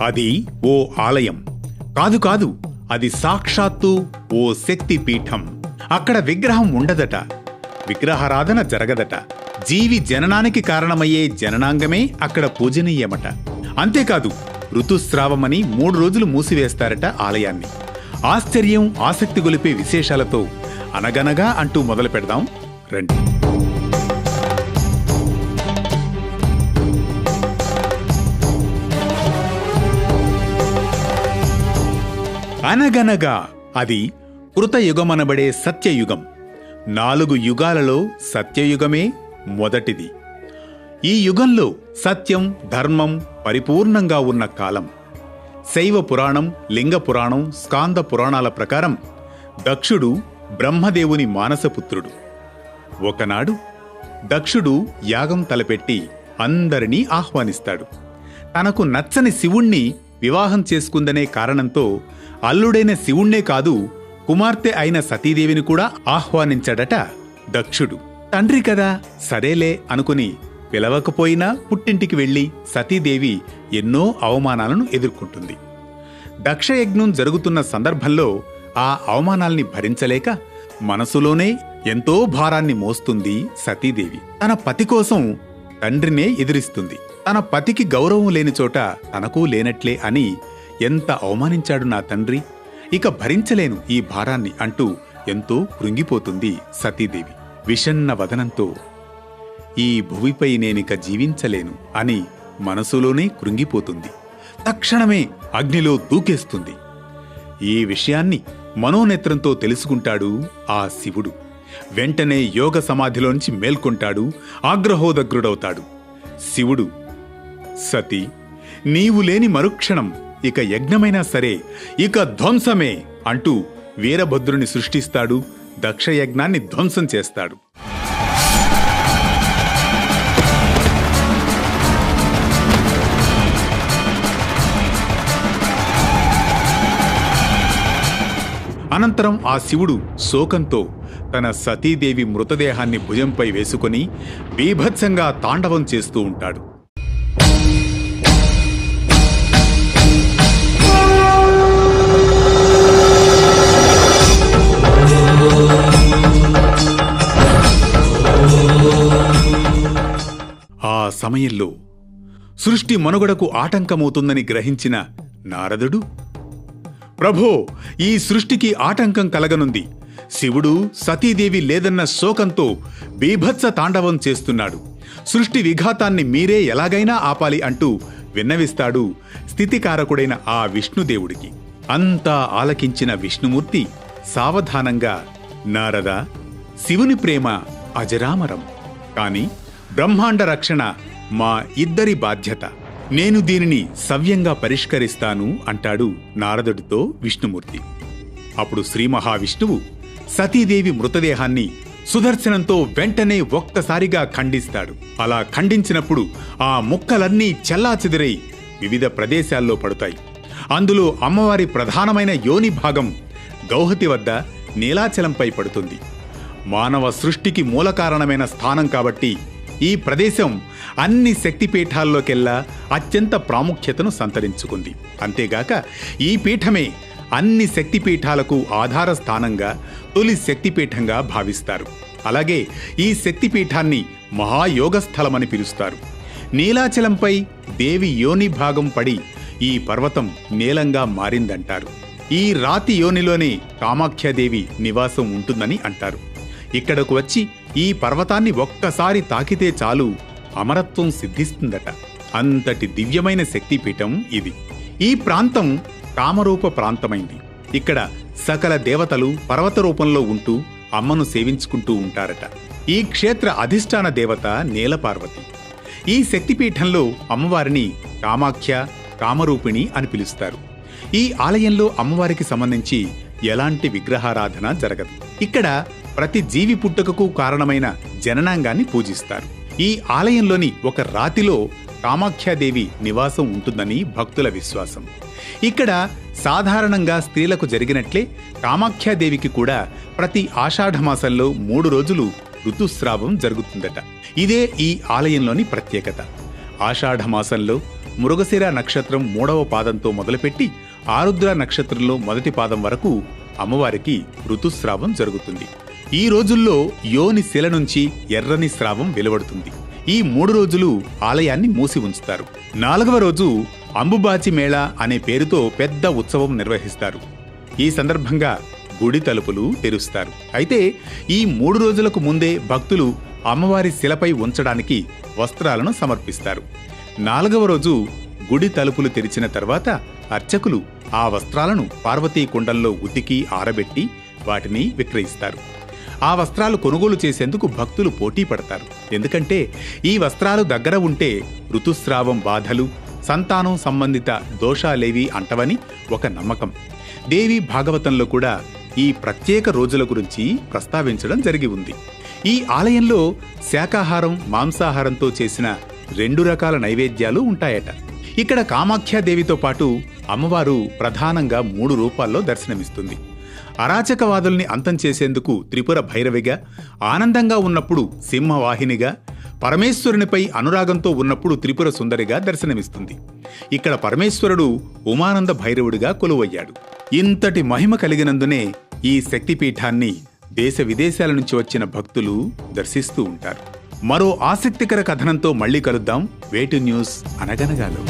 అది ఓ ఆలయం కాదు కాదు, అది సాక్షాత్తు ఓ శక్తి పీఠం. అక్కడ విగ్రహం ఉండదట, విగ్రహారాధన జరగదట. జీవి జననానికి కారణమయ్యే జననాంగమే అక్కడ పూజనీయమట. అంతేకాదు, ఋతుస్రావమని 3 రోజులు మూసివేస్తారట ఆలయాన్ని. ఆశ్చర్యం, ఆసక్తి గొలిపే విశేషాలతో అనగనగా అంటూ మొదలు పెడదాం రండి. అనగనగా అది కృతయుగమనబడే సత్యయుగం. 4 యుగాలలో సత్యయుగమే మొదటిది. ఈ యుగంలో సత్యం, ధర్మం పరిపూర్ణంగా ఉన్న కాలం. శైవ పురాణం, లింగ పురాణం, స్కాంద పురాణాల ప్రకారం దక్షుడు బ్రహ్మదేవుని మానసపుత్రుడు. ఒకనాడు దక్షుడు యాగం తలపెట్టి అందరినీ ఆహ్వానిస్తాడు. తనకు నచ్చని శివుణ్ణి వివాహం చేసుకుందనే కారణంతో అల్లుడైన శివుణ్ణే కాదు, కుమార్తె అయిన సతీదేవిని కూడా ఆహ్వానించాడట దక్షుడు. తండ్రి కదా సరేలే అనుకుని పిలవకపోయినా పుట్టింటికి వెళ్లి సతీదేవి ఎన్నో అవమానాలను ఎదుర్కొంటుంది. దక్షయజ్ఞం జరుగుతున్న సందర్భంలో ఆ అవమానాల్ని భరించలేక మనసులోనే ఎంతో భారాన్ని మోస్తుంది సతీదేవి. తన పతి కోసం తండ్రినే ఎదిరిస్తుంది. తన పతికి గౌరవం లేని చోట తనకు లేనట్లే అని ఎంత అవమానించాడు నా తండ్రి, ఇక భరించలేను ఈ భారాన్ని అంటూ ఎంతో కృంగిపోతుంది సతీదేవి. విషన్న వదనంతో ఈ భువిపై నేనిక జీవించలేను అని మనసులోనే కృంగిపోతుంది. తక్షణమే అగ్నిలో దూకేస్తుంది. ఈ విషయాన్ని మనోనేత్రంతో తెలుసుకుంటాడు ఆ శివుడు. వెంటనే యోగ సమాధిలోంచి మేల్కొంటాడు, ఆగ్రహోదగ్రుడవుతాడు. శివుడు, సతీ, నీవు లేని మరుక్షణం ఇక యజ్ఞమైనా సరే, ఇక ధ్వంసమే అంటూ వీరభద్రుని సృష్టిస్తాడు. దక్షయజ్ఞాన్ని ధ్వంసం చేస్తాడు. అనంతరం ఆ శివుడు శోకంతో తన సతీదేవి మృతదేహాన్ని భుజంపై వేసుకుని బీభత్సంగా తాండవం చేస్తూ ఉంటాడు. ఆ సమయంలో సృష్టి మనుగడకు ఆటంకమవుతుందని గ్రహించిన నారదుడు, ప్రభో, ఈ సృష్టికి ఆటంకం కలగనుంది. శివుడు సతీదేవి లేదన్న శోకంతో బీభత్స తాండవం చేస్తున్నాడు. సృష్టి విఘాతాన్ని మీరే ఎలాగైనా ఆపాలి అంటూ విన్నవిస్తాడు స్థితికారకుడైన ఆ విష్ణుదేవుడికి. అంతా ఆలకించిన విష్ణుమూర్తి సావధానంగా, నారదా, శివుని ప్రేమ అజరామరం, కాని బ్రహ్మాండ రక్షణ మా ఇద్దరి బాధ్యత. నేను దీనిని సవ్యంగా పరిష్కరిస్తాను అంటాడు నారదుడితో విష్ణుమూర్తి. అప్పుడు శ్రీ మహావిష్ణువు సతీదేవి మృతదేహాన్ని సుదర్శనంతో వెంటనే ఒక్కసారిగా ఖండిస్తాడు. అలా ఖండించినప్పుడు ఆ ముక్కలన్నీ చెల్లాచెదిరై వివిధ ప్రదేశాల్లో పడతాయి. అందులో అమ్మవారి ప్రధానమైన యోని భాగం గౌహతి వద్ద నీలాచలంపై పడుతుంది. మానవ సృష్టికి మూలకారణమైన స్థానం కాబట్టి ఈ ప్రదేశం అన్ని శక్తిపీఠాల్లోకెల్లా అత్యంత ప్రాముఖ్యతను సంతరించుకుంది. అంతేగాక ఈ పీఠమే అన్ని శక్తిపీఠాలకు ఆధార స్థానంగా తొలి శక్తిపీఠంగా భావిస్తారు. అలాగే ఈ శక్తిపీఠాన్ని మహాయోగస్థలమని పిలుస్తారు. నీలాచలంపై దేవి యోని భాగం పడి ఈ పర్వతం నీలంగా మారిందంటారు. ఈ రాతి యోనిలోనే కామాఖ్యాదేవి నివాసం ఉంటుందని అంటారు. ఇక్కడకు వచ్చి ఈ పర్వతాన్ని ఒక్కసారి తాకితే చాలు అమరత్వం సిద్ధిస్తుందట. అంతటి దివ్యమైన శక్తిపీఠం ఇది. ఈ ప్రాంతం కామరూప ప్రాంతమైంది. ఇక్కడ సకల దేవతలు పర్వత రూపంలో ఉంటూ అమ్మను సేవించుకుంటూ ఉంటారట. ఈ క్షేత్ర అధిష్టాన దేవత నీలపార్వతి. ఈ శక్తిపీఠంలో అమ్మవారిని కామాఖ్య, కామరూపిణి అని పిలుస్తారు. ఈ ఆలయంలో అమ్మవారికి సంబంధించి ఎలాంటి విగ్రహారాధన జరగదు. ఇక్కడ ప్రతి జీవి పుట్టుకకు కారణమైన జననాంగాన్ని పూజిస్తారు. ఈ ఆలయంలోని ఒక రాతిలో కామాఖ్యాదేవి నివాసం ఉంటుందని భక్తుల విశ్వాసం. ఇక్కడ సాధారణంగా స్త్రీలకు జరిగినట్లే కామాఖ్యాదేవికి కూడా ప్రతి ఆషాఢమాసంలో 3 రోజులు ఋతుస్రావం జరుగుతుందట. ఇదే ఈ ఆలయంలోని ప్రత్యేకత. ఆషాఢమాసంలో మృగశిర నక్షత్రం 3వ పాదంతో మొదలుపెట్టి ఆరుద్ర నక్షత్రంలో మొదటి పాదం వరకు అమ్మవారికి ఋతుస్రావం జరుగుతుంది. ఈ రోజుల్లో యోని శిల నుంచి ఎర్రని స్రావం వెలువడుతుంది. ఈ 3 రోజులు ఆలయాన్ని మూసి ఉంచుతారు. 4వ రోజు అంబుబాచి మేళా అనే పేరుతో పెద్ద ఉత్సవం నిర్వహిస్తారు. ఈ సందర్భంగా గుడి తలుపులు తెరుస్తారు. అయితే ఈ 3 రోజులకు ముందే భక్తులు అమ్మవారి శిలపై ఉంచడానికి వస్త్రాలను సమర్పిస్తారు. 4వ రోజు గుడి తలుపులు తెరిచిన తర్వాత అర్చకులు ఆ వస్త్రాలను పార్వతీ కుండంలో ఉతికి ఆరబెట్టి వాటిని విక్రయిస్తారు. ఆ వస్త్రాలు కొనుగోలు చేసేందుకు భక్తులు పోటీ పడతారు. ఎందుకంటే ఈ వస్త్రాలు దగ్గర ఉంటే ఋతుస్రావం బాధలు, సంతానం సంబంధిత దోషాలేవీ అంటవని ఒక నమ్మకం. దేవి భాగవతంలో కూడా ఈ ప్రత్యేక రోజుల గురించి ప్రస్తావించడం జరిగి ఉంది. ఈ ఆలయంలో శాకాహారం, మాంసాహారంతో చేసిన 2 రకాల నైవేద్యాలు ఉంటాయట. ఇక్కడ కామాఖ్యాదేవితో పాటు అమ్మవారు ప్రధానంగా 3 రూపాల్లో దర్శనమిస్తుంది. అరాచకవాదుల్ని అంతం చేసేందుకు త్రిపుర భైరవిగా, ఆనందంగా ఉన్నప్పుడు సింహవాహినిగా, పరమేశ్వరునిపై అనురాగంతో ఉన్నప్పుడు త్రిపుర సుందరిగా దర్శనమిస్తుంది. ఇక్కడ పరమేశ్వరుడు ఉమానంద భైరవుడిగా కొలువయ్యాడు. ఇంతటి మహిమ కలిగినందునే ఈ శక్తిపీఠాన్ని దేశ విదేశాల నుంచి వచ్చిన భక్తులు దర్శిస్తూ ఉంటారు. మరో ఆసక్తికర కథనంతో మళ్ళీ కలుద్దాం. వేటు న్యూస్ అనగనగాలో.